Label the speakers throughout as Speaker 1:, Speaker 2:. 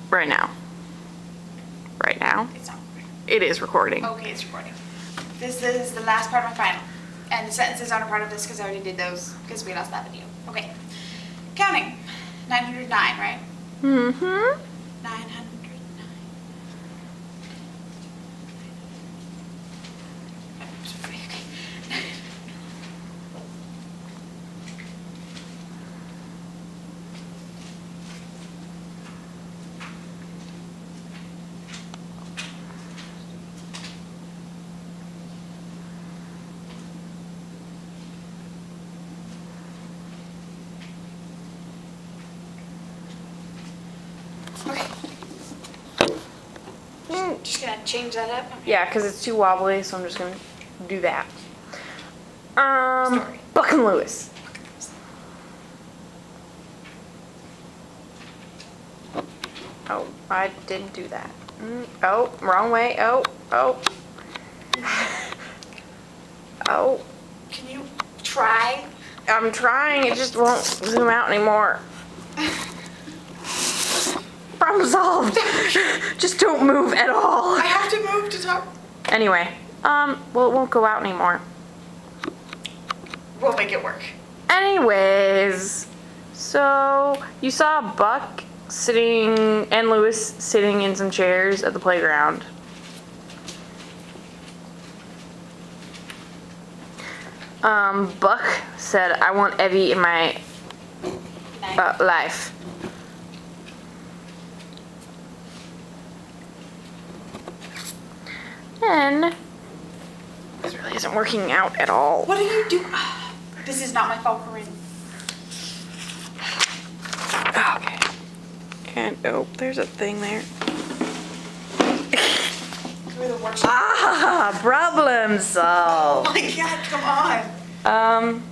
Speaker 1: Right now. Right now.
Speaker 2: It's not.
Speaker 1: It is recording.
Speaker 2: Okay, it's recording. This is the last part of my final. And the sentences aren't a part of this because I already did those because we lost that video. Okay. Counting. 909, right?
Speaker 1: Mm-hmm.
Speaker 2: 909. Just gonna change that up.
Speaker 1: Yeah, because it's too wobbly, so I'm just gonna do that.
Speaker 2: Story.
Speaker 1: Buck and Lewis. Oh, I didn't do that. Oh, wrong way. Oh. Oh.
Speaker 2: Can you try?
Speaker 1: I'm trying, it just won't zoom out anymore. Problem solved. Just don't move at all.
Speaker 2: I have to move to talk.
Speaker 1: Anyway, well, it won't go out anymore.
Speaker 2: We'll make it work.
Speaker 1: Anyways, so you saw Buck sitting and Lewis sitting in some chairs at the playground. Buck said, "I want Evie in my life." And this really isn't working out at all.
Speaker 2: What are you doing? This is not my fault, Corinne.
Speaker 1: Okay. And oh, there's a thing there. Ah, problem solved.
Speaker 2: Oh my God, come on.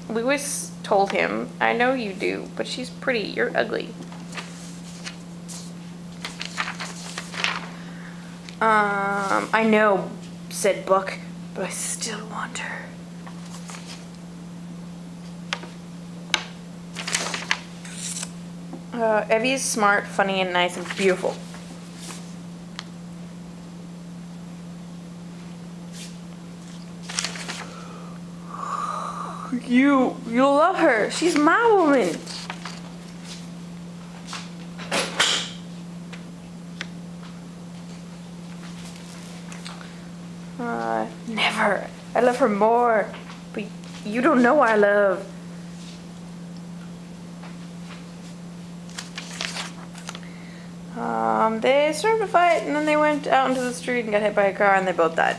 Speaker 1: Lewis told him, "I know you do, but she's pretty. You're ugly." I know, said Buck, but I still want her. Evie is smart, funny, and nice, and beautiful. You'll love her. She's my woman. Never. I love her more. But you don't know what I love. They started a fight and then they went out into the street and got hit by a car and they both died.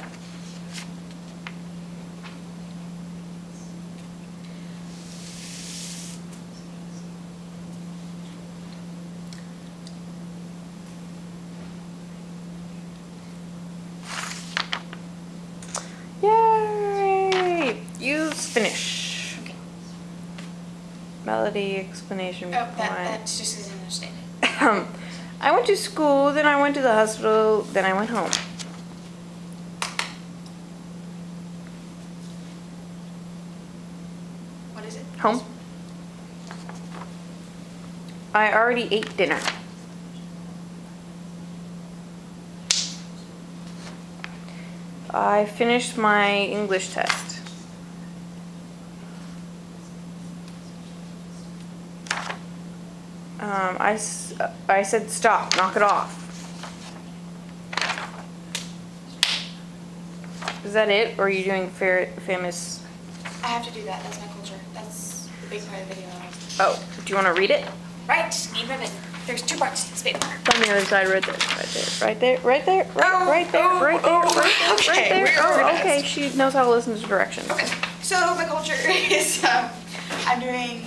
Speaker 1: Yay! Use finish.
Speaker 2: Okay.
Speaker 1: Melody explanation.
Speaker 2: Oh, that's just as understanding.
Speaker 1: I went to school, then I went to the hospital, then I went home.
Speaker 2: What is it?
Speaker 1: Home. I already ate dinner. I finished my English test. I said stop, knock it off. Is that it, or are you doing famous?
Speaker 2: I have to do that. That's my culture. That's the big part of the video.
Speaker 1: Oh, do you want to read it?
Speaker 2: Right. Need ribbon. There's 2 parts to this paper.
Speaker 1: On the other side, right there, right there, right there, right there, right there, right there. Oh, okay. She knows how to listen to directions.
Speaker 2: Okay. So my culture is I'm doing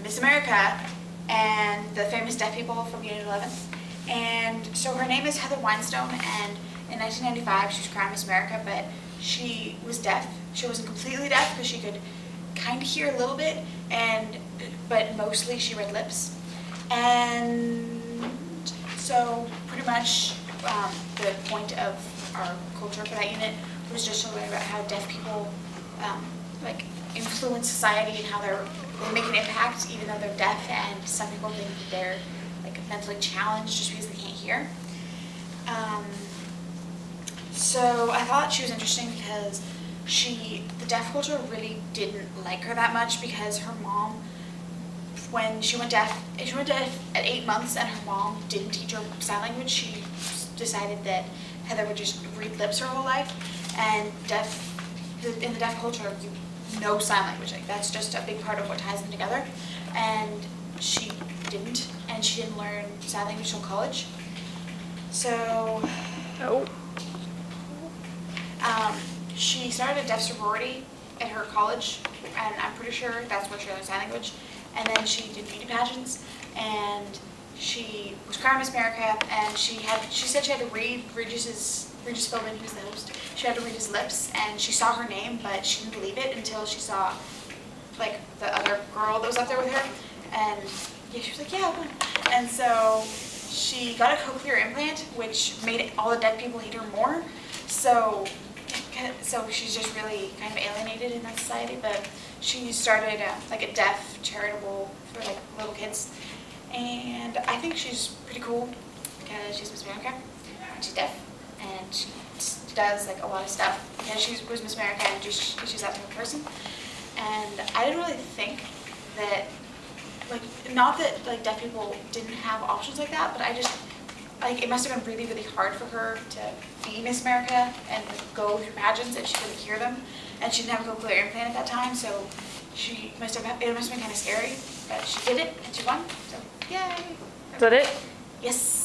Speaker 2: Miss America and the famous deaf people from Unit 11. And so her name is Heather Weinstone, and in 1995 she was crowned Miss America, but she was deaf. She wasn't completely deaf because she could kind of hear a little bit, but mostly she read lips. And so pretty much the point of our culture for that unit was just to learn about how deaf people like influence society and how they're they make an impact even though they're deaf, and some people think that they're like mentally challenged just because they can't hear. So I thought she was interesting because the deaf culture really didn't like her that much, because her mom, when she went deaf at 8 months and her mom didn't teach her sign language, she decided that Heather would just read lips her whole life. And in the deaf culture, you know sign language. Like, that's just a big part of what ties them together. And she didn't learn sign language until college. So, she started a deaf sorority at her college, and I'm pretty sure that's where she learned sign language. And then she did beauty pageants, and she was crowned Miss America, and she said she had to read Regis Philbin, who's the host. She had to read his lips, and she saw her name, but she didn't believe it until she saw like the other girl that was up there with her, and yeah, she was like, yeah. And so she got a cochlear implant, which made all the deaf people hate her more. So she's just really kind of alienated in that society. But she started like a deaf charitable for like little kids, and I think she's pretty cool because she's Miss America and she's deaf, and she does like a lot of stuff because she was Miss America and she's that type of person. And I didn't really think that, like, not that like deaf people didn't have options like that, but I just, like, it must have been really, really hard for her to be Miss America and go through pageants if she couldn't hear them, and she didn't have a cochlear implant at that time, so it must have been kind of scary, but she did it and she won, so yay.
Speaker 1: Is that it?
Speaker 2: Yes.